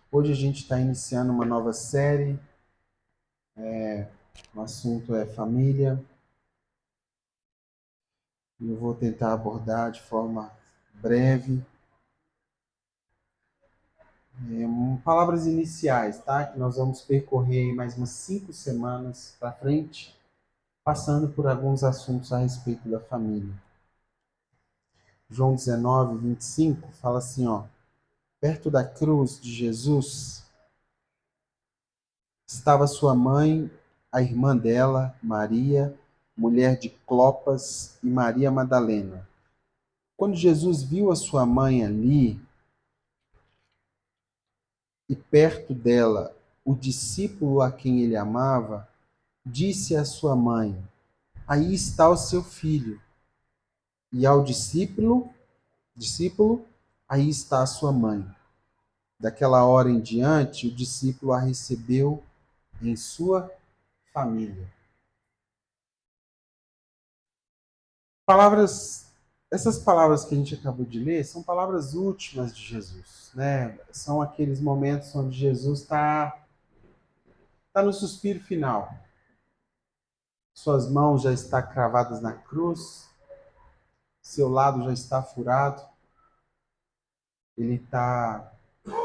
Hoje a gente está iniciando uma nova série, o assunto é família, e eu vou tentar abordar de forma breve, palavras iniciais, tá? Que nós vamos percorrer mais umas 5 semanas para frente, passando por alguns assuntos a respeito da família. João 19, 25 fala assim, ó: perto da cruz de Jesus estava sua mãe, a irmã dela, Maria, mulher de Clopas, e Maria Madalena. Quando Jesus viu a sua mãe ali e perto dela o discípulo a quem ele amava, disse à sua mãe: aí está o seu filho. E ao discípulo, aí está a sua mãe. Daquela hora em diante, o discípulo a recebeu em sua família. Palavras, essas palavras que a gente acabou de ler são palavras últimas de Jesus, né? São aqueles momentos onde Jesus está no suspiro final. Suas mãos já estão cravadas na cruz, seu lado já está furado, ele está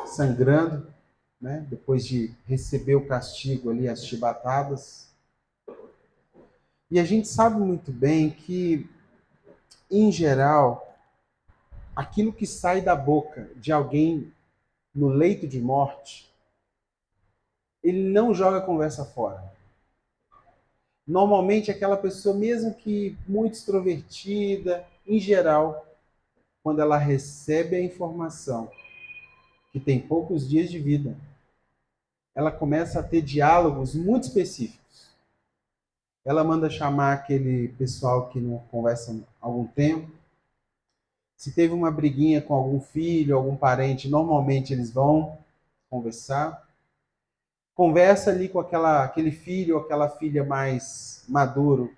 sangrando, né? Depois de receber o castigo ali, as chibatadas. E a gente sabe muito bem que, em geral, aquilo que sai da boca de alguém no leito de morte, ele não joga a conversa fora. Normalmente, aquela pessoa, mesmo que muito extrovertida, em geral, quando ela recebe a informação que tem poucos dias de vida, ela começa a ter diálogos muito específicos. Ela manda chamar aquele pessoal que não conversa há algum tempo. Se teve uma briguinha com algum filho, algum parente, normalmente eles vão conversar. Conversa ali com aquele filho ou aquela filha mais maduro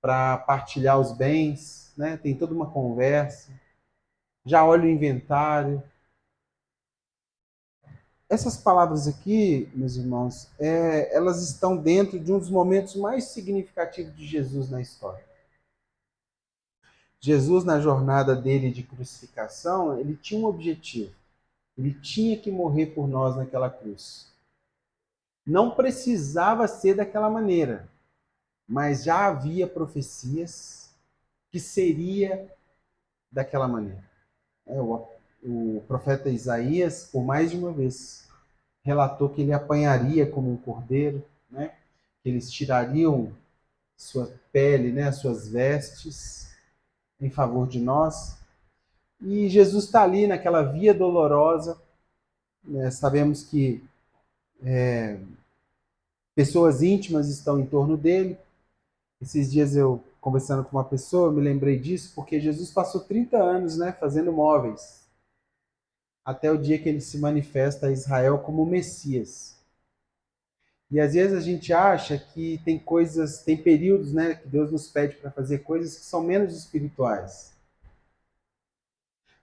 para partilhar os bens, né? Tem toda uma conversa. Já olha o inventário. Essas palavras aqui, meus irmãos, elas estão dentro de um dos momentos mais significativos de Jesus na história. Jesus, na jornada dele de crucificação, ele tinha um objetivo. Ele tinha que morrer por nós naquela cruz. Não precisava ser daquela maneira, mas já havia profecias que seria daquela maneira. O profeta Isaías, por mais de uma vez, relatou que ele apanharia como um cordeiro, né? Que eles tirariam sua pele, né? Suas vestes em favor de nós. E Jesus está ali naquela via dolorosa, né? Sabemos que pessoas íntimas estão em torno dele. Esses dias eu, conversando com uma pessoa, me lembrei disso, porque Jesus passou 30 anos, né, fazendo móveis, até o dia que ele se manifesta a Israel como Messias. E às vezes a gente acha que tem coisas, tem períodos, né, que Deus nos pede para fazer coisas que são menos espirituais.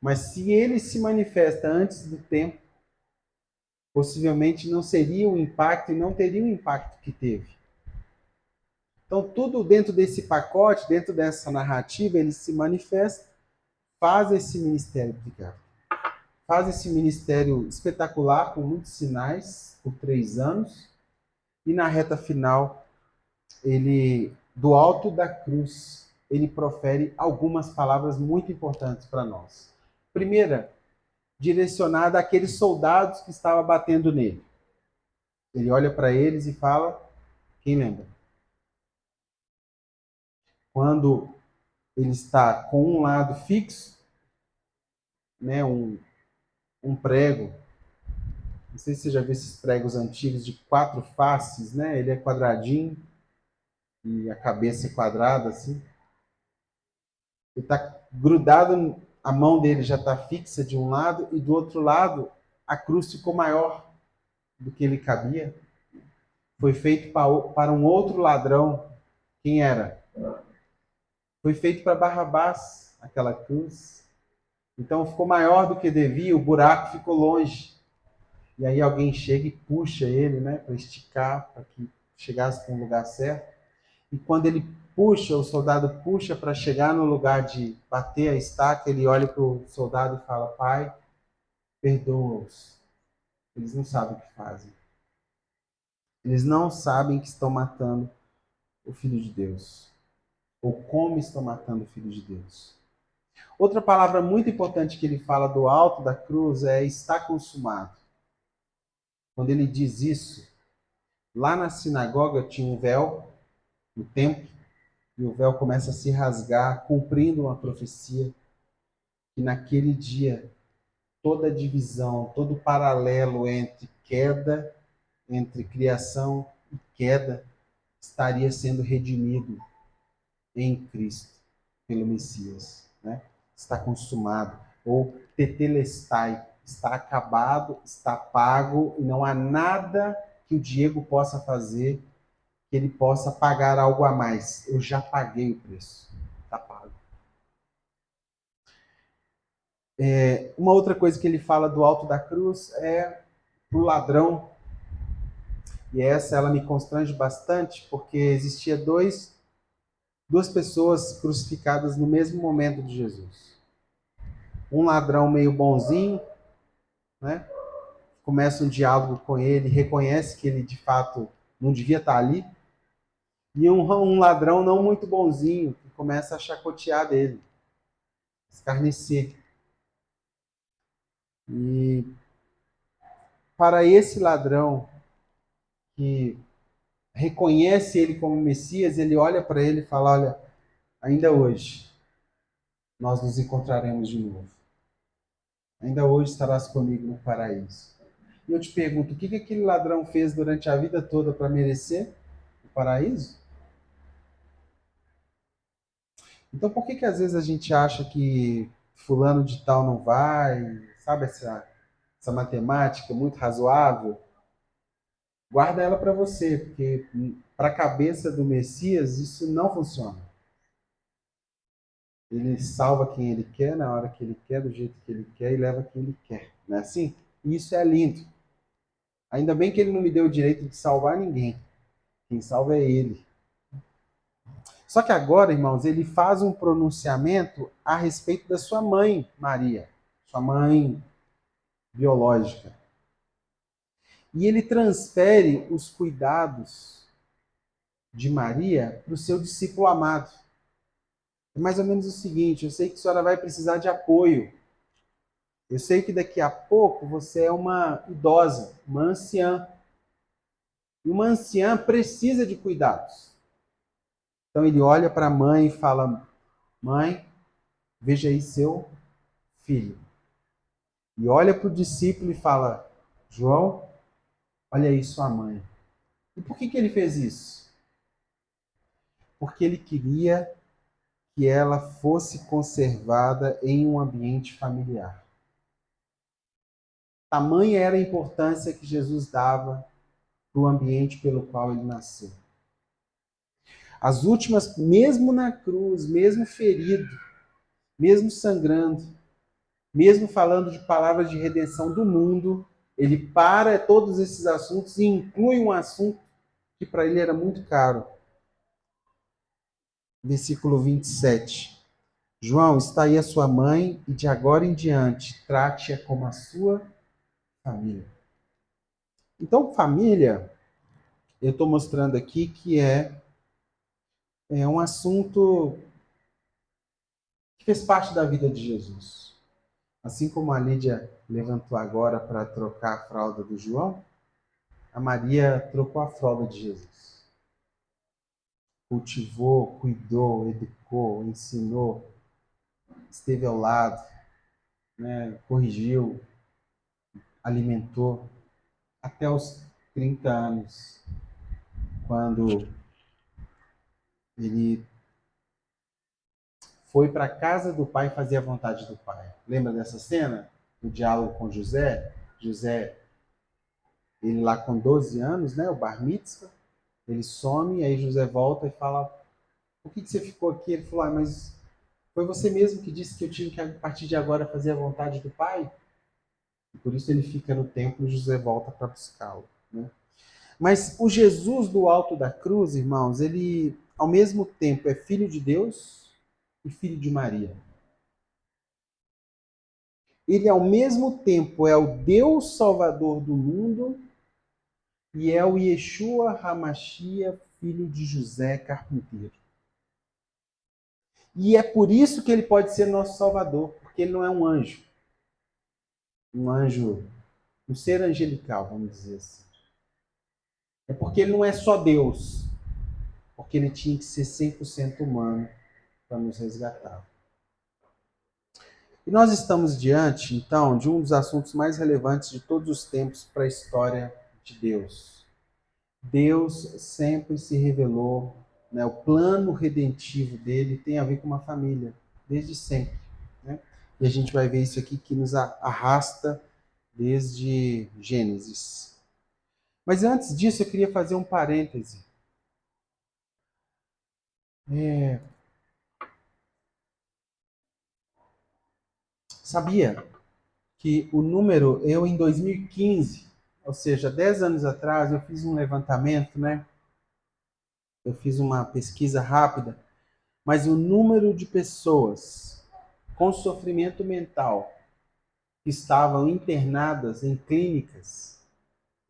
Mas se ele se manifesta antes do tempo, possivelmente não seria o impacto e não teria o impacto que teve. Então, tudo dentro desse pacote, dentro dessa narrativa, ele se manifesta, faz esse ministério, Ricardo. Faz esse ministério espetacular, com muitos sinais, por 3 anos, e na reta final, ele, do alto da cruz, ele profere algumas palavras muito importantes para nós. Primeira, direcionada àqueles soldados que estavam batendo nele. Ele olha para eles e fala, quem lembra? Quando ele está com um lado fixo, né, um prego, não sei se você já viu esses pregos antigos de 4 faces, né? Ele é quadradinho e a cabeça é quadrada assim. Ele está grudado, a mão dele já está fixa de um lado e do outro lado a cruz ficou maior do que ele cabia. Foi feito para um outro ladrão. Quem era? Foi feito para Barrabás, aquela cruz. Então ficou maior do que devia, o buraco ficou longe. E aí alguém chega e puxa ele, né, para esticar, para que chegasse para um lugar certo. E quando ele puxa, o soldado puxa para chegar no lugar de bater a estaca, ele olha para o soldado e fala: Pai, perdoa-os. Eles não sabem o que fazem. Eles não sabem que estão matando o Filho de Deus. Ou como estão matando o Filho de Deus. Outra palavra muito importante que ele fala do alto da cruz é está consumado. Quando ele diz isso, lá na sinagoga tinha um véu, no templo, e o véu começa a se rasgar, cumprindo uma profecia que naquele dia toda a divisão, todo o paralelo entre queda, entre criação e queda, estaria sendo redimido em Cristo, pelo Messias. Né? Está consumado. Ou tetelestai, está acabado, está pago, e não há nada que o Diego possa fazer que ele possa pagar algo a mais. Eu já paguei o preço. Está pago. Uma outra coisa que ele fala do alto da cruz é para o ladrão. E essa ela me constrange bastante, porque existia duas pessoas crucificadas no mesmo momento de Jesus. Um ladrão meio bonzinho, né? Começa um diálogo com ele, reconhece que ele de fato não devia estar ali. E um ladrão não muito bonzinho, que começa a chacotear dele, escarnecer. E para esse ladrão que reconhece ele como Messias, ele olha para ele e fala: olha, ainda hoje nós nos encontraremos de novo. Ainda hoje estarás comigo no paraíso. E eu te pergunto, o que aquele ladrão fez durante a vida toda para merecer o paraíso? Então por que às vezes a gente acha que fulano de tal não vai, sabe essa matemática muito razoável? Guarda ela para você, porque para a cabeça do Messias isso não funciona. Ele salva quem ele quer, na hora que ele quer, do jeito que ele quer e leva quem ele quer. Não é assim? E isso é lindo. Ainda bem que ele não me deu o direito de salvar ninguém. Quem salva é ele. Só que agora, irmãos, ele faz um pronunciamento a respeito da sua mãe, Maria, sua mãe biológica. E ele transfere os cuidados de Maria para o seu discípulo amado. É mais ou menos o seguinte: eu sei que a senhora vai precisar de apoio. Eu sei que daqui a pouco você é uma idosa, uma anciã. E uma anciã precisa de cuidados. Então ele olha para a mãe e fala: Mãe, veja aí seu filho. E olha para o discípulo e fala: João, olha aí sua mãe. E por que ele fez isso? Porque ele queria que ela fosse conservada em um ambiente familiar. Tamanha era a importância que Jesus dava para o ambiente pelo qual ele nasceu. As últimas, mesmo na cruz, mesmo ferido, mesmo sangrando, mesmo falando de palavras de redenção do mundo, ele para todos esses assuntos e inclui um assunto que para ele era muito caro. Versículo 27. João, está aí a sua mãe e de agora em diante trate-a como a sua família. Então, família, eu estou mostrando aqui que é um assunto que fez parte da vida de Jesus. Assim como a Lídia levantou agora para trocar a fralda do João, a Maria trocou a fralda de Jesus. Cultivou, cuidou, educou, ensinou, esteve ao lado, né, corrigiu, alimentou, até os 30 anos, quando ele foi para a casa do pai fazer a vontade do pai. Lembra dessa cena? O diálogo com José? José, ele lá com 12 anos, né, o bar mitzvah, ele some, aí José volta e fala: por que você ficou aqui? Ele falou: mas foi você mesmo que disse que eu tinha que, a partir de agora, fazer a vontade do pai? E por isso ele fica no templo e José volta para buscá-lo, né? Mas o Jesus do alto da cruz, irmãos, ele ao mesmo tempo é filho de Deus e filho de Maria. Ele ao mesmo tempo é o Deus Salvador do mundo e é o Yeshua Hamashia, filho de José carpinteiro. E é por isso que ele pode ser nosso Salvador, porque ele não é um anjo, um ser angelical, vamos dizer assim. É porque ele não é só Deus, porque ele tinha que ser 100% humano para nos resgatar. E nós estamos diante, então, de um dos assuntos mais relevantes de todos os tempos para a história de Deus. Deus sempre se revelou, né, o plano redentivo dele tem a ver com uma família, desde sempre. Né? E a gente vai ver isso aqui que nos arrasta desde Gênesis. Mas antes disso, eu queria fazer um parêntese. Sabia que o número, eu em 2015, ou seja, 10 anos atrás, eu fiz um levantamento, né? Eu fiz uma pesquisa rápida, mas o número de pessoas com sofrimento mental que estavam internadas em clínicas,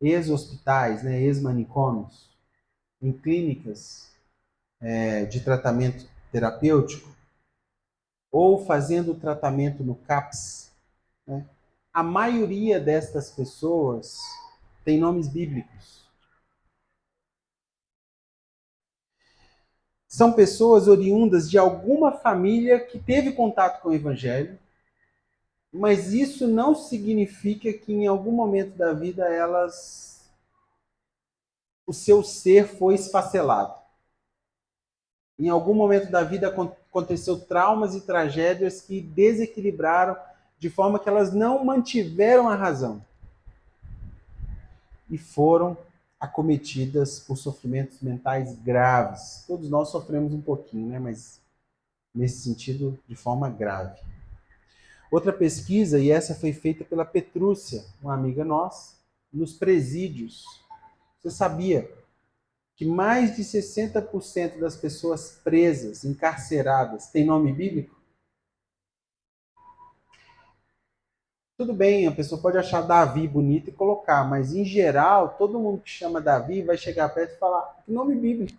ex-hospitais, né, ex-manicômios, em clínicas de tratamento terapêutico, ou fazendo tratamento no CAPS, né, a maioria destas pessoas tem nomes bíblicos. São pessoas oriundas de alguma família que teve contato com o Evangelho, mas isso não significa que em algum momento da vida o seu ser foi esfacelado. Em algum momento da vida aconteceu traumas e tragédias que desequilibraram de forma que elas não mantiveram a razão e foram acometidas por sofrimentos mentais graves. Todos nós sofremos um pouquinho, né? Mas nesse sentido, de forma grave. Outra pesquisa, e essa foi feita pela Petrúcia, uma amiga nossa, nos presídios. Você sabia que mais de 60% das pessoas presas, encarceradas, têm nome bíblico? Tudo bem, a pessoa pode achar Davi bonito e colocar, mas em geral, todo mundo que chama Davi vai chegar perto e falar que nome bíblico.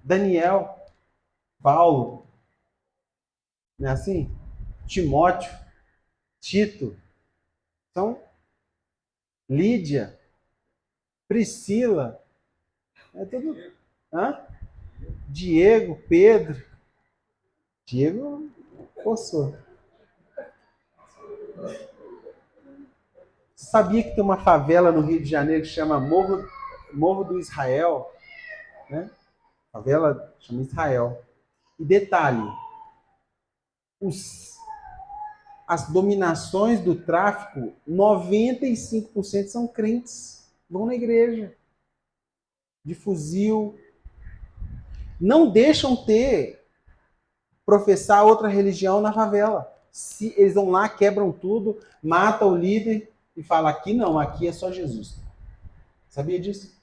Daniel, Paulo, não é assim? Timóteo, Tito, então, Lídia, Priscila, é tudo. Hã? Diego, Pedro. Diego forçou. Sabia que tem uma favela no Rio de Janeiro que chama Morro do Israel? Né? A favela chama Israel. E detalhe, as dominações do tráfico, 95% são crentes. Vão na igreja. De fuzil. Não deixam professar outra religião na favela. Se eles vão lá, quebram tudo, matam o líder e falam, aqui não, aqui é só Jesus. Sabia disso?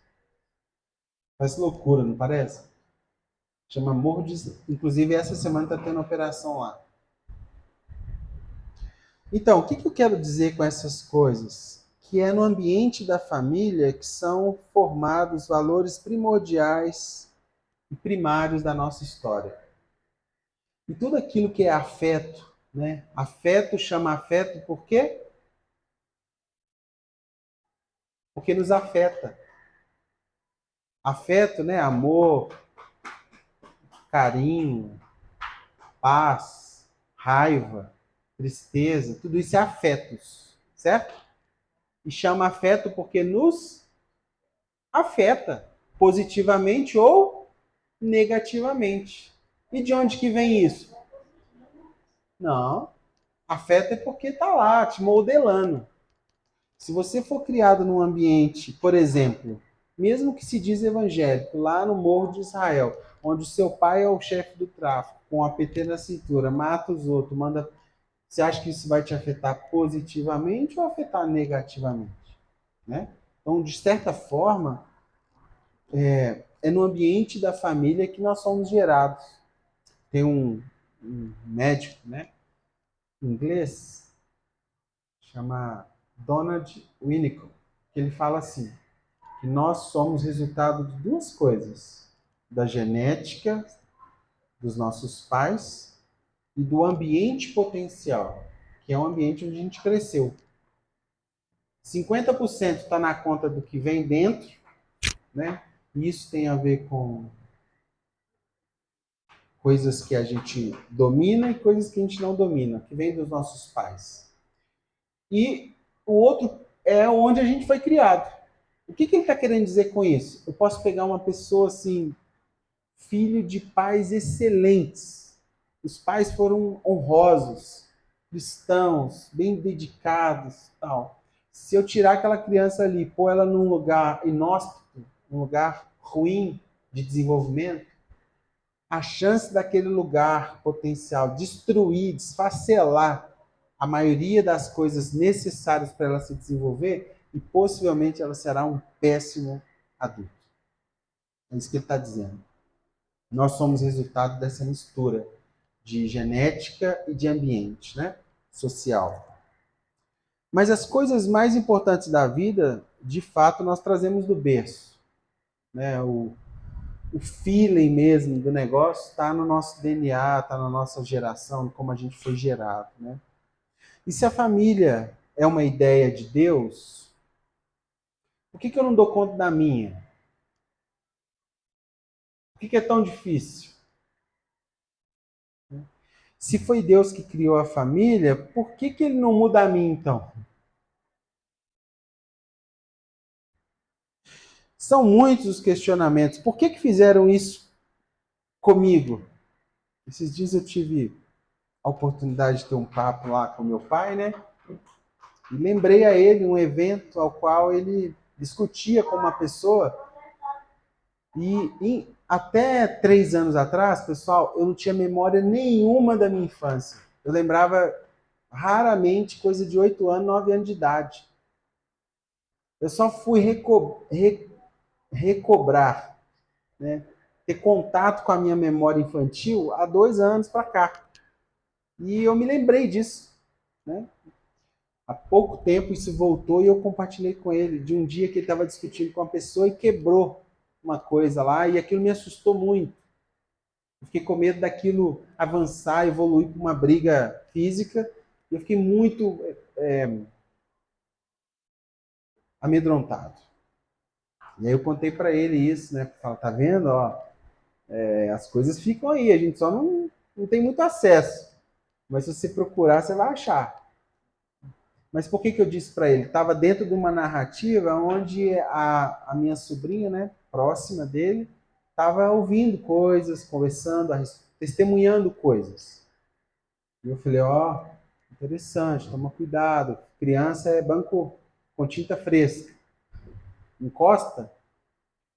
Parece loucura, não parece? Chama Morro de... Inclusive, essa semana está tendo operação lá. Então, o que eu quero dizer com essas coisas? Que é no ambiente da família que são formados valores primordiais e primários da nossa história. E tudo aquilo que é afeto, né? Afeto chama afeto por quê? Porque nos afeta. Afeto, né? Amor, carinho, paz, raiva, tristeza, tudo isso é afetos, certo? E chama afeto porque nos afeta, positivamente ou negativamente. E de onde que vem isso? Não, afeto é porque está lá, te modelando. Se você for criado num ambiente, por exemplo, mesmo que se diz evangélico, lá no Morro de Israel, onde o seu pai é o chefe do tráfico, com a PT na cintura, mata os outros, manda Você acha que isso vai te afetar positivamente ou afetar negativamente? Né? Então, de certa forma, é no ambiente da família que nós somos gerados. Tem um médico, né, inglês, chama Donald Winnicott, que ele fala assim, que nós somos resultado de duas coisas, da genética dos nossos pais e do ambiente potencial, que é o ambiente onde a gente cresceu. 50% está na conta do que vem dentro, né? E isso tem a ver com coisas que a gente domina e coisas que a gente não domina, que vem dos nossos pais. E o outro é onde a gente foi criado. O que ele está querendo dizer com isso? Eu posso pegar uma pessoa assim, filho de pais excelentes. Os pais foram honrosos, cristãos, bem dedicados, tal. Se eu tirar aquela criança ali, pôr ela num lugar inóspito, um lugar ruim de desenvolvimento, a chance daquele lugar potencial destruir, desfacelar a maioria das coisas necessárias para ela se desenvolver e possivelmente ela será um péssimo adulto. É isso que ele está dizendo. Nós somos resultado dessa mistura de genética e de ambiente, né? Social. Mas as coisas mais importantes da vida, de fato, nós trazemos do berço. Né? O feeling mesmo do negócio está no nosso DNA, está na nossa geração, como a gente foi gerado. Né? E se a família é uma ideia de Deus, por que eu não dou conta da minha? Por que é tão difícil? Se foi Deus que criou a família, por que ele não muda a mim então? São muitos os questionamentos. Por que fizeram isso comigo? Esses dias eu tive a oportunidade de ter um papo lá com meu pai, né? E lembrei a ele um evento ao qual ele discutia com uma pessoa. E até 3 anos atrás, pessoal, eu não tinha memória nenhuma da minha infância. Eu lembrava raramente coisa de 8 anos, 9 anos de idade. Eu só fui recobrar, né? Ter contato com a minha memória infantil há 2 anos para cá. E eu me lembrei disso. Né? Há pouco tempo isso voltou e eu compartilhei com ele de um dia que ele estava discutindo com uma pessoa e quebrou uma coisa lá e aquilo me assustou muito. Eu fiquei com medo daquilo avançar, evoluir para uma briga física. Eu fiquei muito amedrontado. E aí eu contei para ele isso, né? Falei, tá vendo? Ó, as coisas ficam aí, a gente só não tem muito acesso. Mas se você procurar, você vai achar. Mas por que eu disse para ele? Estava dentro de uma narrativa onde a minha sobrinha, né, próxima dele, estava ouvindo coisas, conversando, testemunhando coisas. E eu falei, ó, interessante, toma cuidado. Criança é banco com tinta fresca. Encosta,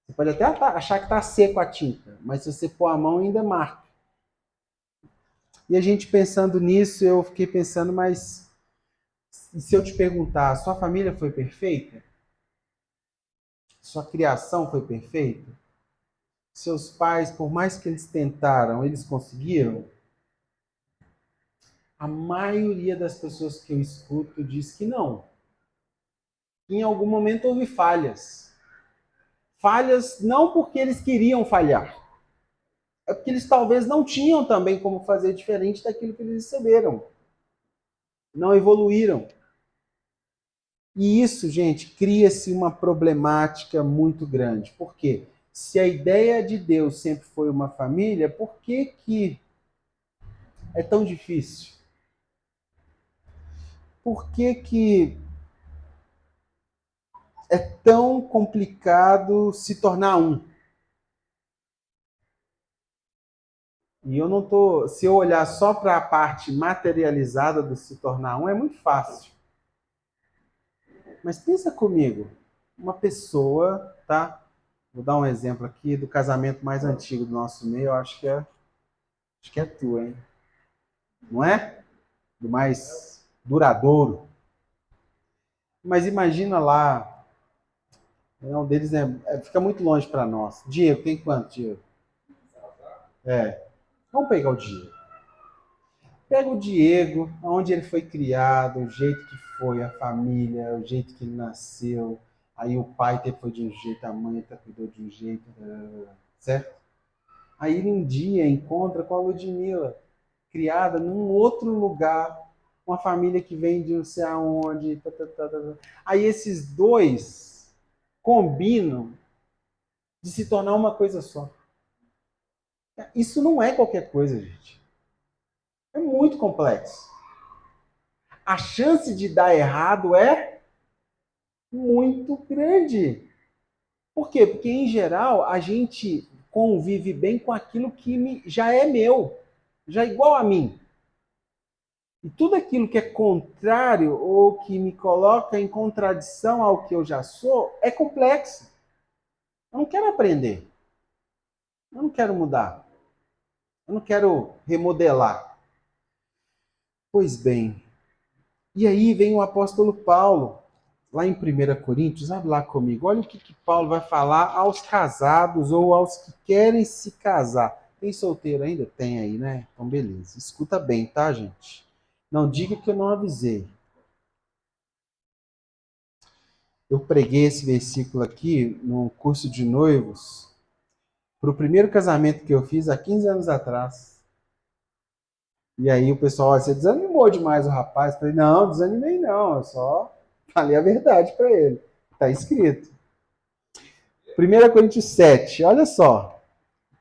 você pode até achar que está seco a tinta, mas se você pôr a mão ainda marca. E a gente pensando nisso, eu fiquei pensando, mas e se eu te perguntar, sua família foi perfeita? Sua criação foi perfeita? Seus pais, por mais que eles tentaram, eles conseguiram? A maioria das pessoas que eu escuto diz que não. Em algum momento houve falhas. Falhas não porque eles queriam falhar, é porque eles talvez não tinham também como fazer diferente daquilo que eles receberam. Não evoluíram. E isso, gente, cria-se uma problemática muito grande. Por quê? Se a ideia de Deus sempre foi uma família, por que é tão difícil? Por que é tão complicado se tornar um? E eu não tô, se eu olhar só para a parte materializada do se tornar um, é muito fácil. Mas pensa comigo, uma pessoa, tá? Vou dar um exemplo aqui do casamento mais antigo do nosso meio, eu acho que é tu, hein? Não é? do mais duradouro. Mas imagina lá, um deles fica muito longe para nós. Diego, tem quanto, Diego? Vamos pegar o Diego. Pega o Diego, onde ele foi criado, o jeito que foi, a família, o jeito que ele nasceu. Aí o pai foi de um jeito, a mãe cuidou de um jeito, certo? Aí ele um dia encontra com a Ludmilla, criada num outro lugar, uma família que vem de não sei aonde. Aí esses dois combinam de se tornar uma coisa só. Isso não é qualquer coisa, gente. É muito complexo. A chance de dar errado é muito grande. Por quê? Porque, em geral, a gente convive bem com aquilo que já é meu, já é igual a mim. E tudo aquilo que é contrário ou que me coloca em contradição ao que eu já sou é complexo. Eu não quero aprender. Eu não quero mudar. Eu não quero remodelar. Pois bem, e aí vem o apóstolo Paulo, lá em 1 Coríntios, abre lá comigo. Olha o que Paulo vai falar aos casados ou aos que querem se casar. Tem solteiro ainda? Tem aí, né? Então, beleza. Escuta bem, tá, gente? Não diga que eu não avisei. Eu preguei esse versículo aqui no curso de noivos para o primeiro casamento que eu fiz há 15 anos atrás. E aí o pessoal, você desanimou demais o rapaz. Eu falei, não, desanimei não, eu só falei a verdade para ele. Está escrito. 1 Coríntios 7, olha só.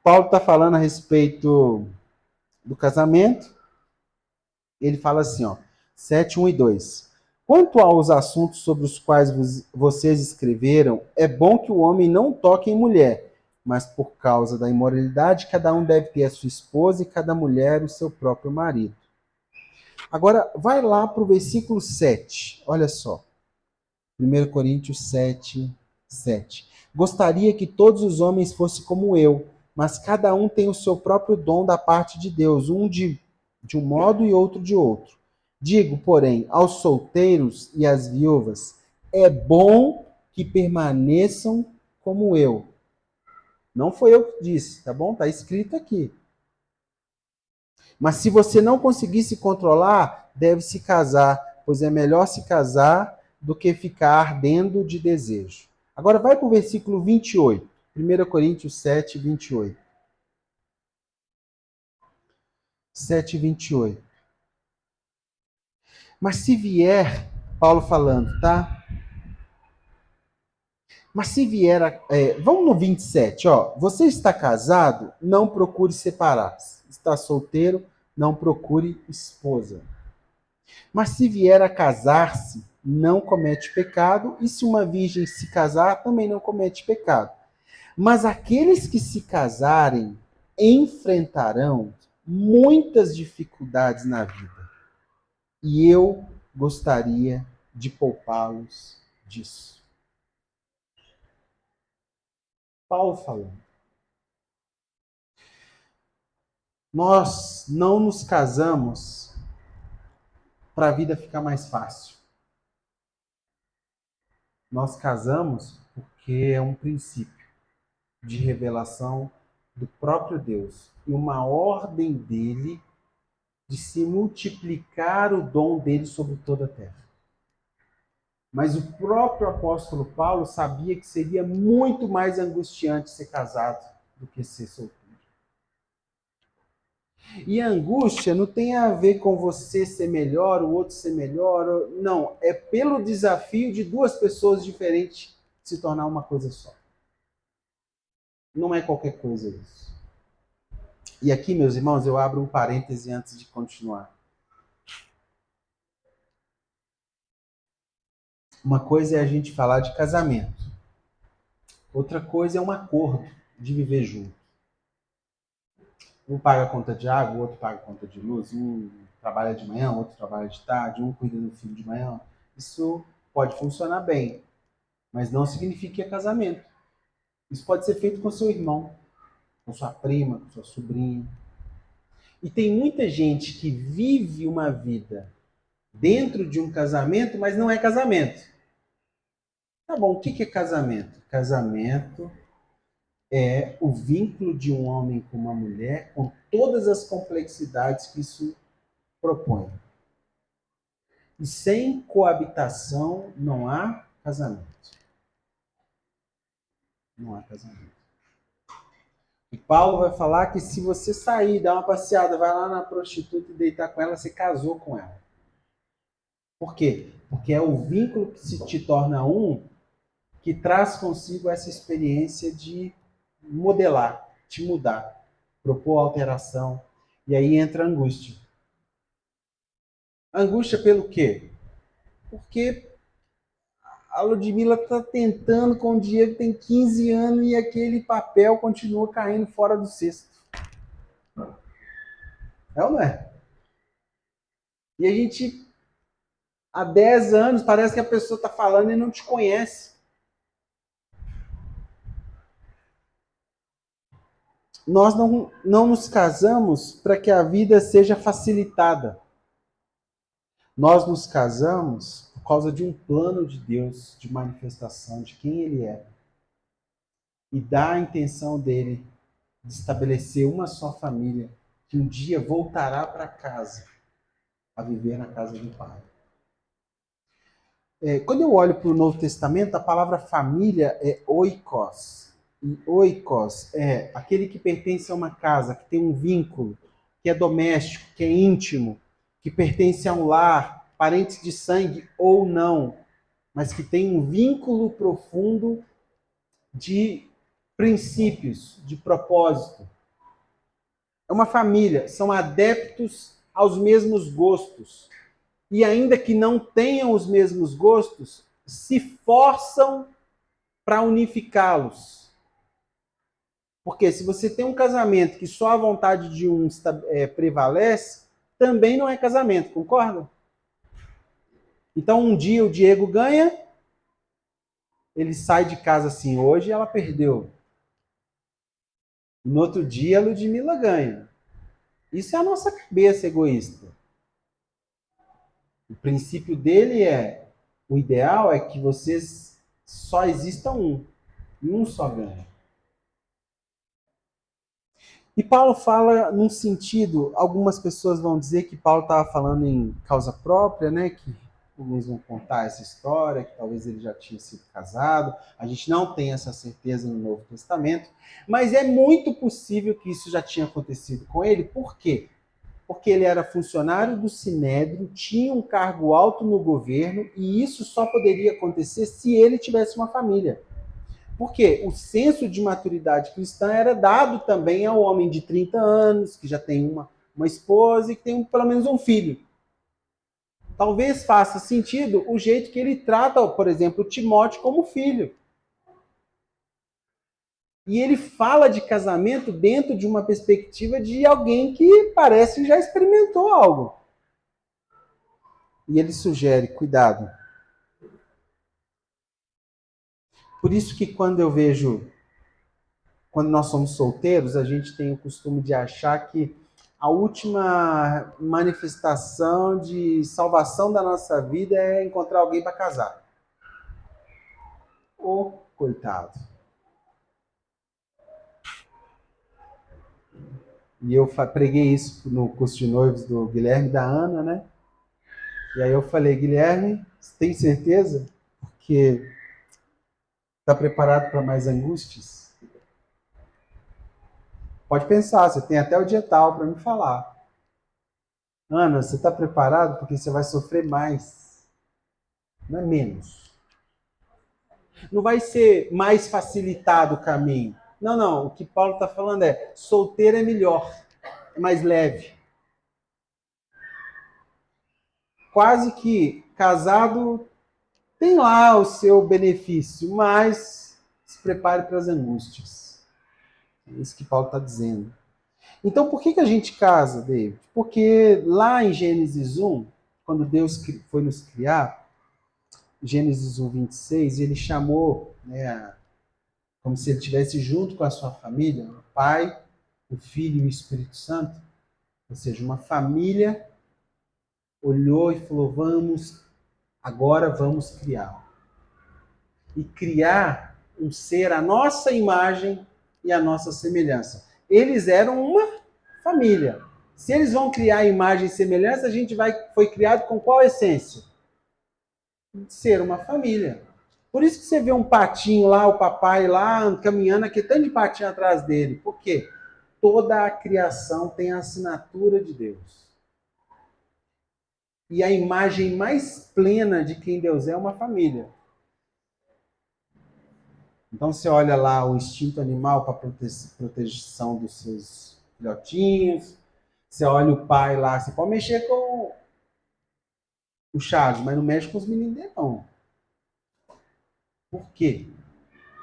Paulo está falando a respeito do casamento. Ele fala assim, ó, 7, 1 e 2. Quanto aos assuntos sobre os quais vocês escreveram, é bom que o homem não toque em mulher, mas por causa da imoralidade, cada um deve ter a sua esposa e cada mulher o seu próprio marido. Agora, vai lá para o versículo 7, olha só. 1 Coríntios 7, 7. Gostaria que todos os homens fossem como eu, mas cada um tem o seu próprio dom da parte de Deus, um de um modo e outro de outro. Digo, porém, aos solteiros e às viúvas, é bom que permaneçam como eu. Não foi eu que disse, tá bom? Tá escrito aqui. Mas se você não conseguir se controlar, deve se casar, pois é melhor se casar do que ficar ardendo de desejo. Agora vai para o versículo 28. 1 Coríntios 7, 28. 7, 28. Mas se vier, Paulo falando, tá? Mas se vier, vamos no 27, ó. Você está casado, não procure separar-se. Está solteiro, não procure esposa. Mas se vier a casar-se, não comete pecado, e se uma virgem se casar, também não comete pecado. Mas aqueles que se casarem enfrentarão muitas dificuldades na vida. E eu gostaria de poupá-los disso. Paulo falando. Nós não nos casamos para a vida ficar mais fácil. Nós casamos porque é um princípio de revelação do próprio Deus e uma ordem dele de se multiplicar o dom dele sobre toda a terra. Mas o próprio apóstolo Paulo sabia que seria muito mais angustiante ser casado do que ser solteiro. E a angústia não tem a ver com você ser melhor, o outro ser melhor. Não, é pelo desafio de duas pessoas diferentes se tornar uma coisa só. Não é qualquer coisa isso. E aqui, meus irmãos, eu abro um parêntese antes de continuar. Uma coisa é a gente falar de casamento. Outra coisa é um acordo de viver junto. Um paga a conta de água, o outro paga a conta de luz, um trabalha de manhã, o outro trabalha de tarde, um cuida do filho de manhã. Isso pode funcionar bem, mas não significa que é casamento. Isso pode ser feito com seu irmão, com sua prima, com sua sobrinha. E tem muita gente que vive uma vida dentro de um casamento, mas não é casamento. Tá bom, o que é casamento? Casamento é o vínculo de um homem com uma mulher, com todas as complexidades que isso propõe. E sem coabitação não há casamento. Não há casamento. E Paulo vai falar que se você sair, dar uma passeada, vai lá na prostituta e deitar com ela, você casou com ela. Por quê? Porque é o vínculo que se te torna um que traz consigo essa experiência de modelar, de mudar, propor alteração. E aí entra a angústia. Angústia pelo quê? Porque a Ludmilla está tentando com o Diego, tem 15 anos e aquele papel continua caindo fora do cesto. É ou não é? E a gente, há 10 anos, parece que a pessoa está falando e não te conhece. Nós não nos casamos para que a vida seja facilitada. Nós nos casamos por causa de um plano de Deus, de manifestação de quem Ele é. E da intenção dele de estabelecer uma só família, que um dia voltará para casa, a viver na casa do Pai. Quando eu olho para o Novo Testamento, a palavra família é oikos. E oikos é aquele que pertence a uma casa, que tem um vínculo, que é doméstico, que é íntimo, que pertence a um lar, parentes de sangue ou não, mas que tem um vínculo profundo de princípios, de propósito. É uma família, são adeptos aos mesmos gostos. E ainda que não tenham os mesmos gostos, se forçam para unificá-los. Porque se você tem um casamento que só a vontade de um prevalece, também não é casamento, concorda? Então um dia o Diego ganha, ele sai de casa assim, hoje ela perdeu. No outro dia a Ludmilla ganha. Isso é a nossa cabeça egoísta. O princípio dele o ideal é que vocês só existam um, e um só ganha. E Paulo fala num sentido, algumas pessoas vão dizer que Paulo estava falando em causa própria, né? Que alguns vão contar essa história, que talvez ele já tinha sido casado. A gente não tem essa certeza no Novo Testamento, mas é muito possível que isso já tinha acontecido com ele. Por quê? Porque ele era funcionário do Sinédrio, tinha um cargo alto no governo, e isso só poderia acontecer se ele tivesse uma família. Porque o senso de maturidade cristã era dado também ao homem de 30 anos, que já tem uma esposa e que tem pelo menos um filho. Talvez faça sentido o jeito que ele trata, por exemplo, Timóteo como filho. E ele fala de casamento dentro de uma perspectiva de alguém que parece que já experimentou algo. E ele sugere, cuidado. Por isso que quando nós somos solteiros, a gente tem o costume de achar que a última manifestação de salvação da nossa vida é encontrar alguém para casar. Ô, coitado. E eu preguei isso no curso de noivos do Guilherme e da Ana, né? E aí eu falei, Guilherme, você tem certeza? Porque está preparado para mais angústias? Pode pensar, você tem até o dia tal para me falar. Ana, você está preparado? Porque você vai sofrer mais, não é menos. Não vai ser mais facilitado o caminho. Não, não. O que Paulo está falando é solteiro é melhor, é mais leve. Quase que casado tem lá o seu benefício, mas se prepare para as angústias. É isso que Paulo está dizendo. Então, por que a gente casa, David? Porque lá em Gênesis 1, quando Deus foi nos criar, Gênesis 1, 26, ele chamou, né, como se ele estivesse junto com a sua família, o Pai, o Filho e o Espírito Santo. Ou seja, uma família olhou e falou: agora vamos criar. E criar um ser à nossa imagem e à nossa semelhança. Eles eram uma família. Se eles vão criar imagem e semelhança, foi criado com qual essência? Ser uma família. Por isso que você vê um patinho lá, o papai lá, caminhando aqui, tanto de patinho atrás dele. Por quê? Toda a criação tem a assinatura de Deus. E a imagem mais plena de quem Deus é uma família. Então você olha lá o instinto animal para proteção dos seus filhotinhos. Você olha o pai lá, você pode mexer com o Charles, mas não mexe com os meninos dele, não. Por quê?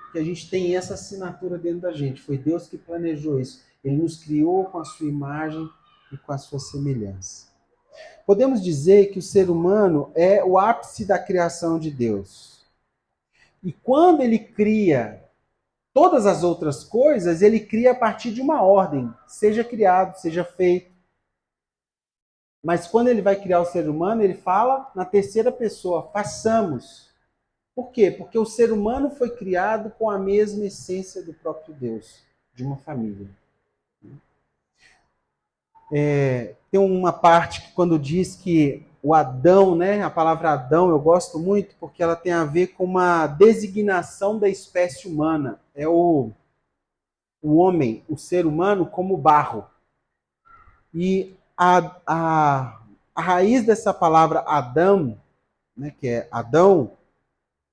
Porque a gente tem essa assinatura dentro da gente. Foi Deus que planejou isso. Ele nos criou com a sua imagem e com a sua semelhança. Podemos dizer que o ser humano é o ápice da criação de Deus. E quando ele cria todas as outras coisas, ele cria a partir de uma ordem. Seja criado, seja feito. Mas quando ele vai criar o ser humano, ele fala na terceira pessoa, façamos. Por quê? Porque o ser humano foi criado com a mesma essência do próprio Deus, de uma família. Tem uma parte que quando diz que o Adão, né, a palavra Adão eu gosto muito porque ela tem a ver com uma designação da espécie humana. É o homem, o ser humano como barro. E a raiz dessa palavra Adão, né, que é Adão,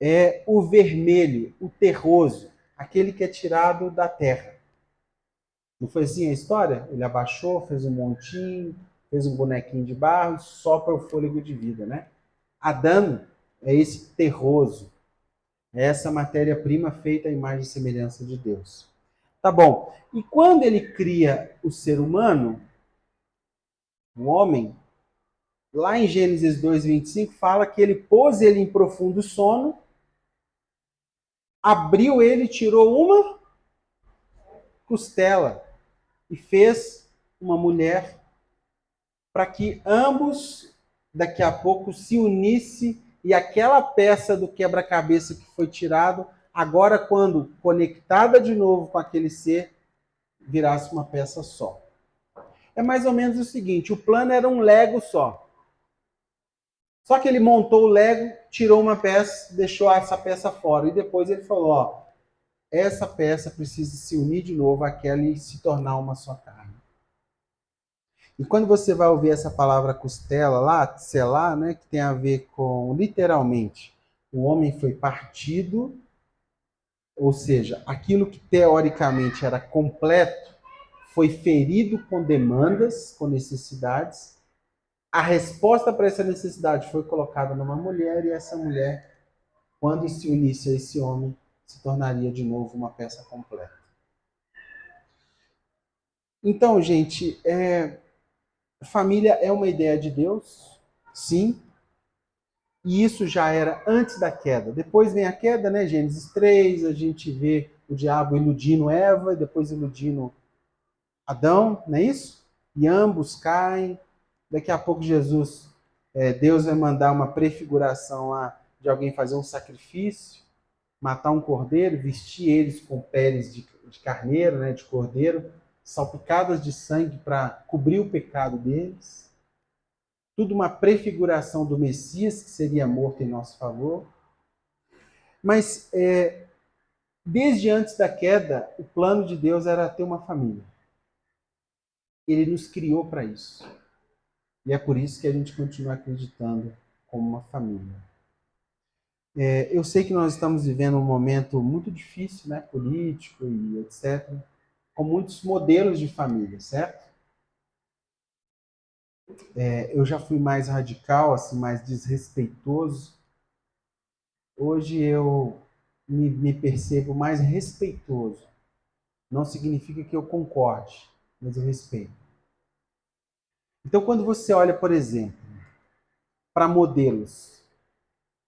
é o vermelho, o terroso, aquele que é tirado da terra. Não foi assim a história? Ele abaixou, fez um montinho, fez um bonequinho de barro e sopra o fôlego de vida, né? Adão é esse terroso, é essa matéria-prima feita à imagem e semelhança de Deus. Tá bom. E quando ele cria o ser humano, o homem, lá em Gênesis 2:25 fala que ele pôs ele em profundo sono, abriu ele e tirou uma costela e fez uma mulher para que ambos daqui a pouco se unissem e aquela peça do quebra-cabeça que foi tirado, agora quando conectada de novo com aquele ser, virasse uma peça só. É mais ou menos o seguinte, o plano era um Lego só. Só que ele montou o Lego, tirou uma peça, deixou essa peça fora e depois ele falou, ó, essa peça precisa se unir de novo àquela e se tornar uma só carne. E quando você vai ouvir essa palavra costela lá, selar, né, que tem a ver com, literalmente, o homem foi partido, ou seja, aquilo que teoricamente era completo, foi ferido com demandas, com necessidades. A resposta para essa necessidade foi colocada numa mulher, e essa mulher, quando se unisse a esse homem, se tornaria de novo uma peça completa. Então, gente, família é uma ideia de Deus, sim, e isso já era antes da queda. Depois vem a queda, né? Gênesis 3, a gente vê o diabo iludindo Eva e depois iludindo Adão, não é isso? E ambos caem. Daqui a pouco Deus vai mandar uma prefiguração lá de alguém fazer um sacrifício, matar um cordeiro, vestir eles com peles de carneiro, né, de cordeiro, salpicadas de sangue para cobrir o pecado deles. Tudo uma prefiguração do Messias que seria morto em nosso favor. Mas desde antes da queda, o plano de Deus era ter uma família. Ele nos criou para isso. E é por isso que a gente continua acreditando como uma família. Eu sei que nós estamos vivendo um momento muito difícil, né, político e etc., com muitos modelos de família, certo? Eu já fui mais radical, assim, mais desrespeitoso. Hoje eu me percebo mais respeitoso. Não significa que eu concorde, mas eu respeito. Então, quando você olha, por exemplo, para modelos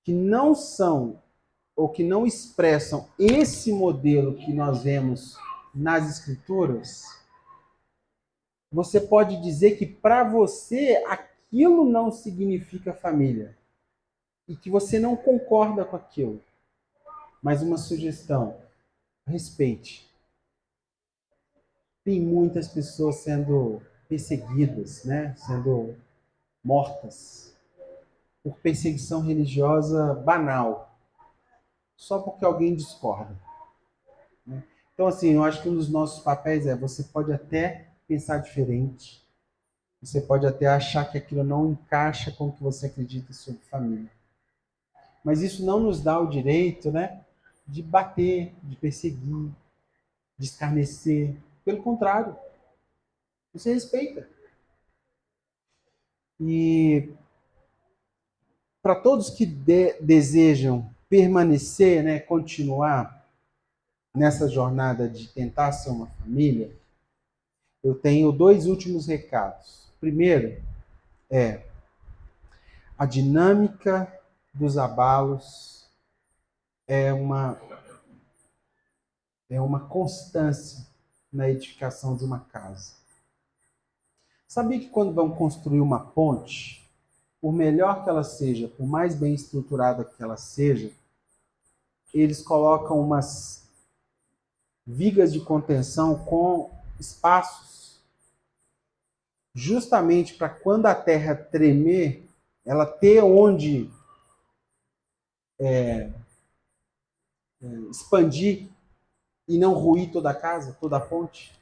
que não são ou que não expressam esse modelo que nós vemos nas escrituras, você pode dizer que para você aquilo não significa família e que você não concorda com aquilo. Mas uma sugestão: respeite. Tem muitas pessoas sendo perseguidas, né? Sendo mortas por perseguição religiosa banal, só porque alguém discorda. Né? Então, assim, eu acho que um dos nossos papéis é: você pode até pensar diferente, você pode até achar que aquilo não encaixa com o que você acredita sobre família. Mas isso não nos dá o direito, né, de bater, de perseguir, de escarnecer. Pelo contrário, você respeita. E para todos que desejam permanecer, né, continuar nessa jornada de tentar ser uma família, eu tenho dois últimos recados. Primeiro é: a dinâmica dos abalos é uma constância na edificação de uma casa. Sabia que quando vão construir uma ponte, por melhor que ela seja, por mais bem estruturada que ela seja, eles colocam umas vigas de contenção com espaços, justamente para quando a terra tremer, ela ter onde expandir e não ruir toda a casa, toda a ponte.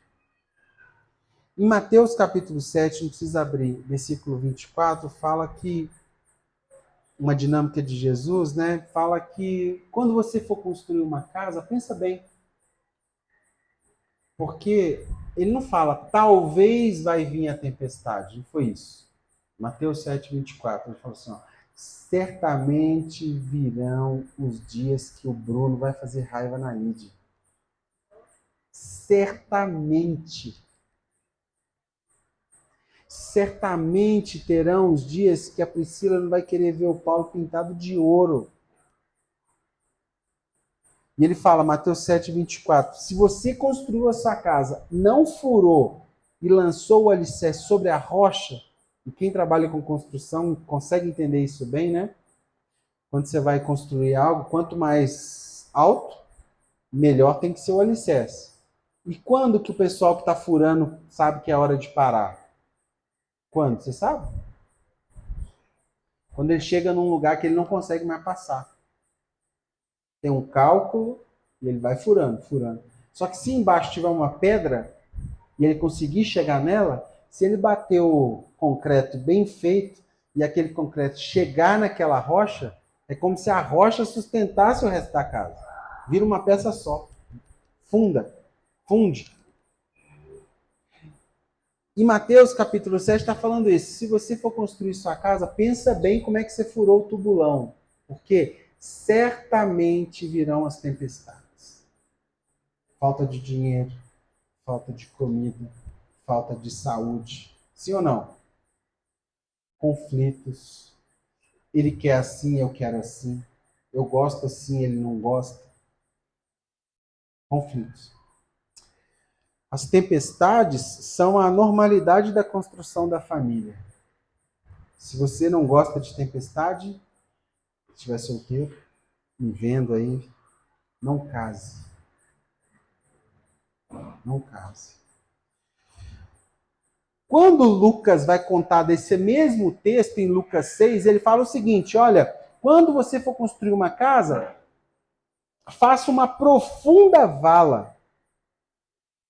Em Mateus capítulo 7, não precisa abrir, versículo 24, fala que uma dinâmica de Jesus, né? Fala que quando você for construir uma casa, pensa bem. Porque ele não fala, talvez vai vir a tempestade. Não foi isso. Mateus 7, 24, ele falou assim, ó, certamente virão os dias que o Bruno vai fazer raiva na Lídia. Certamente. Certamente terão os dias que a Priscila não vai querer ver o Paulo pintado de ouro. E ele fala, Mateus 7, 24, se você construiu a sua casa, não furou e lançou o alicerce sobre a rocha, e quem trabalha com construção consegue entender isso bem, né? Quando você vai construir algo, quanto mais alto, melhor tem que ser o alicerce. E quando que o pessoal que está furando sabe que é hora de parar? Quando? Você sabe? Quando ele chega num lugar que ele não consegue mais passar. Tem um cálculo e ele vai furando, furando. Só que se embaixo tiver uma pedra e ele conseguir chegar nela, se ele bater o concreto bem feito e aquele concreto chegar naquela rocha, é como se a rocha sustentasse o resto da casa. Vira uma peça só. Funde. E Mateus capítulo 7 está falando isso. Se você for construir sua casa, pensa bem como é que você furou o tubulão. Porque certamente virão as tempestades. Falta de dinheiro, falta de comida, falta de saúde. Sim ou não? Conflitos. Ele quer assim, eu quero assim. Eu gosto assim, ele não gosta. Conflitos. As tempestades são a normalidade da construção da família. Se você não gosta de tempestade, se estiver solteiro, me vendo aí, não case. Não case. Quando Lucas vai contar desse mesmo texto em Lucas 6, ele fala o seguinte, olha, quando você for construir uma casa, faça uma profunda vala.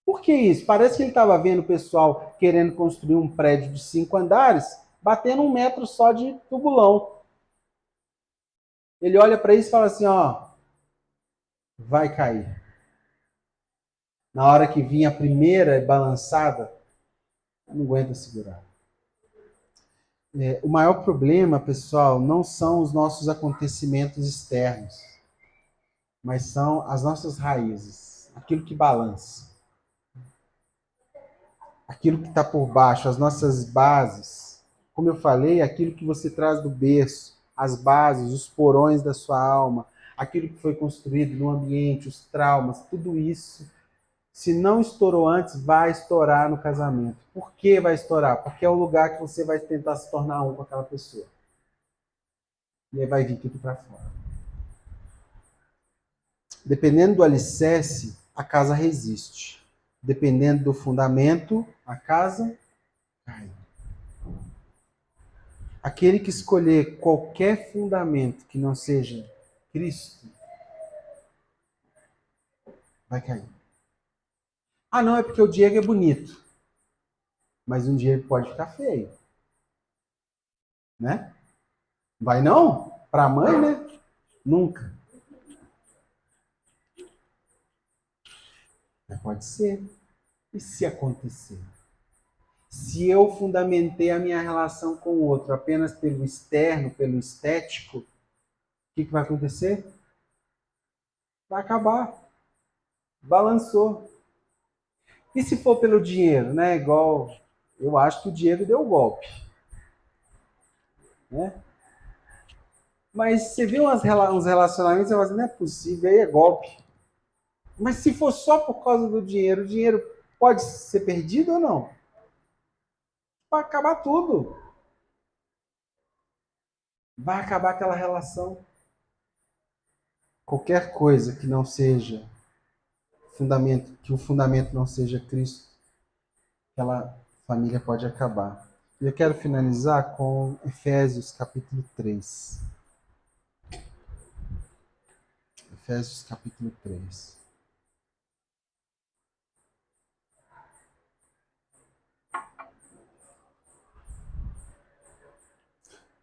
Por que isso? Parece que ele estava vendo o pessoal querendo construir um prédio de 5 andares, batendo 1 metro só de tubulão. Ele olha para isso e fala assim, ó, vai cair. Na hora que vinha a primeira balançada, não aguenta segurar. O maior problema, pessoal, não são os nossos acontecimentos externos, mas são as nossas raízes, aquilo que balança, aquilo que está por baixo, as nossas bases. Como eu falei, aquilo que você traz do berço, as bases, os porões da sua alma, aquilo que foi construído no ambiente, os traumas, tudo isso Se não estourou antes, vai estourar no casamento. Por que vai estourar? Porque é o lugar que você vai tentar se tornar um com aquela pessoa. E aí vai vir tudo para fora. Dependendo do alicerce, a casa resiste. Dependendo do fundamento, a casa cai. Aquele que escolher qualquer fundamento que não seja Cristo, vai cair. Ah, não, é porque o Diego é bonito. Mas um dia ele pode ficar feio. Né? Vai não? Para a mãe, né? Nunca. Mas pode ser. E se acontecer? Se eu fundamentei a minha relação com o outro apenas pelo externo, pelo estético, o que vai acontecer? Vai acabar. Balançou. E se for pelo dinheiro, né? Igual eu acho que o Diego deu o golpe. Né? Mas você vê uns relacionamentos, você fala assim, não é possível, aí é golpe. Mas se for só por causa do dinheiro, o dinheiro pode ser perdido ou não? Vai acabar tudo. Vai acabar aquela relação. Qualquer coisa que não seja fundamento, que o fundamento não seja Cristo, aquela família pode acabar. E eu quero finalizar com Efésios capítulo 3. Efésios capítulo 3.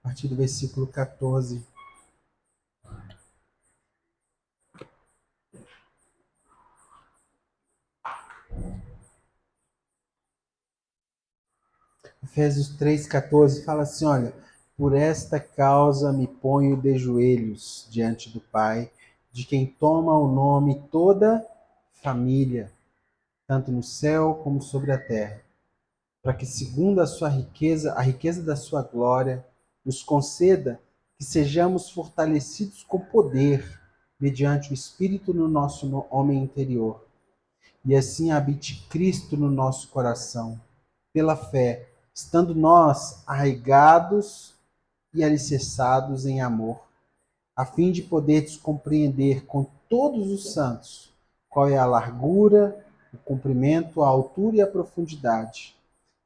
A partir do versículo 14. Efésios 3,14 fala assim, olha, por esta causa me ponho de joelhos diante do Pai, de quem toma o nome toda família, tanto no céu como sobre a terra, para que segundo a sua riqueza, a riqueza da sua glória, nos conceda que sejamos fortalecidos com poder, mediante o Espírito no nosso homem interior, e assim habite Cristo no nosso coração, pela fé, estando nós arraigados e alicerçados em amor, a fim de poderes compreender com todos os santos qual é a largura, o comprimento, a altura e a profundidade,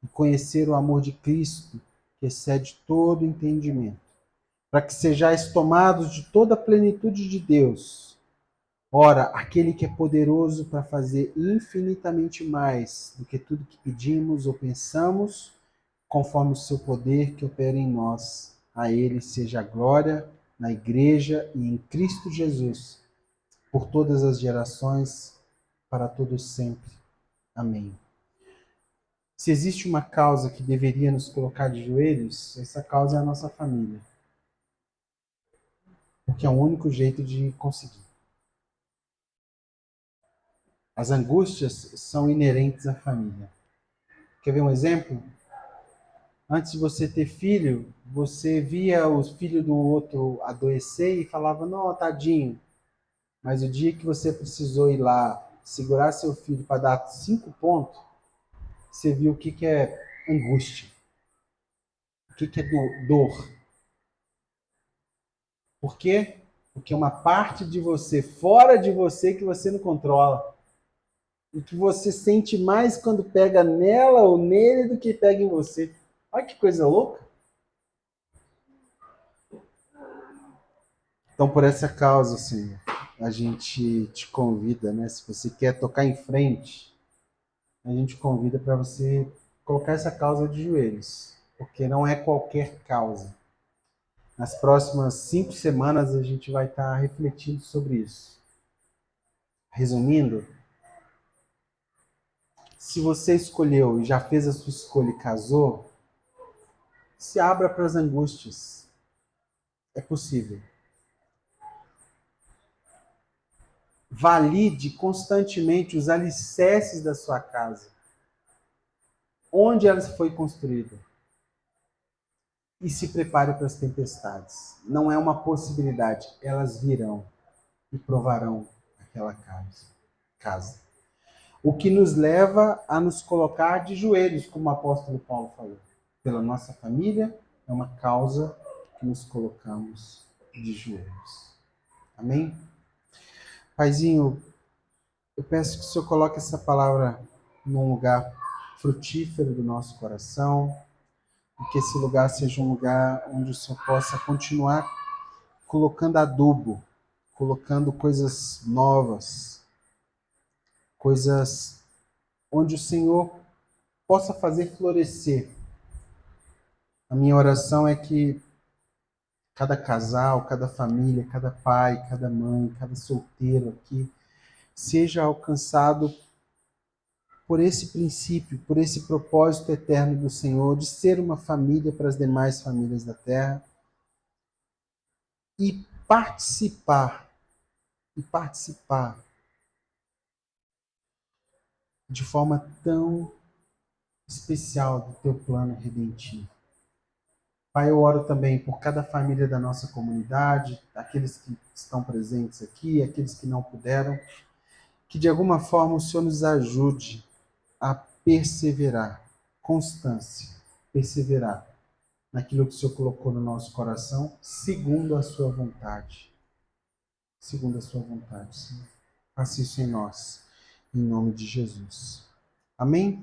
e conhecer o amor de Cristo, que excede todo entendimento, para que sejais tomados de toda a plenitude de Deus. Ora, aquele que é poderoso para fazer infinitamente mais do que tudo que pedimos ou pensamos, conforme o seu poder que opera em nós. A ele seja a glória na igreja e em Cristo Jesus, por todas as gerações, para todos sempre. Amém. Se existe uma causa que deveria nos colocar de joelhos, essa causa é a nossa família. Porque é o único jeito de conseguir. As angústias são inerentes à família. Quer ver um exemplo? Antes de você ter filho, você via os filhos do outro adoecer e falava, não, tadinho. Mas o dia que você precisou ir lá segurar seu filho para dar 5 pontos, você viu o que é angústia, o que é dor. Por quê? Porque é uma parte de você, fora de você, que você não controla. E que você sente mais quando pega nela ou nele do que pega em você. Olha que coisa louca. Então, por essa causa, Senhor, a gente te convida, né? Se você quer tocar em frente, a gente convida para você colocar essa causa de joelhos, porque não é qualquer causa. Nas próximas 5 semanas a gente vai estar refletindo sobre isso. Resumindo, se você escolheu e já fez a sua escolha e casou, se abra para as angústias. É possível. Valide constantemente os alicerces da sua casa. Onde ela foi construída. E se prepare para as tempestades. Não é uma possibilidade, elas virão e provarão aquela casa. O que nos leva a nos colocar de joelhos, como o apóstolo Paulo falou. Pela nossa família, é uma causa que nos colocamos de joelhos. Amém? Paizinho, eu peço que o Senhor coloque essa palavra num lugar frutífero do nosso coração, e que esse lugar seja um lugar onde o Senhor possa continuar colocando adubo, colocando coisas novas, coisas onde o Senhor possa fazer florescer. A minha oração é que cada casal, cada família, cada pai, cada mãe, cada solteiro aqui seja alcançado por esse princípio, por esse propósito eterno do Senhor de ser uma família para as demais famílias da terra e participar de forma tão especial do teu plano redentivo. Pai, eu oro também por cada família da nossa comunidade, aqueles que estão presentes aqui, aqueles que não puderam, que de alguma forma o Senhor nos ajude a perseverar, constância, perseverar naquilo que o Senhor colocou no nosso coração, segundo a sua vontade. Segundo a sua vontade, Senhor. Faça isso em nós, em nome de Jesus. Amém?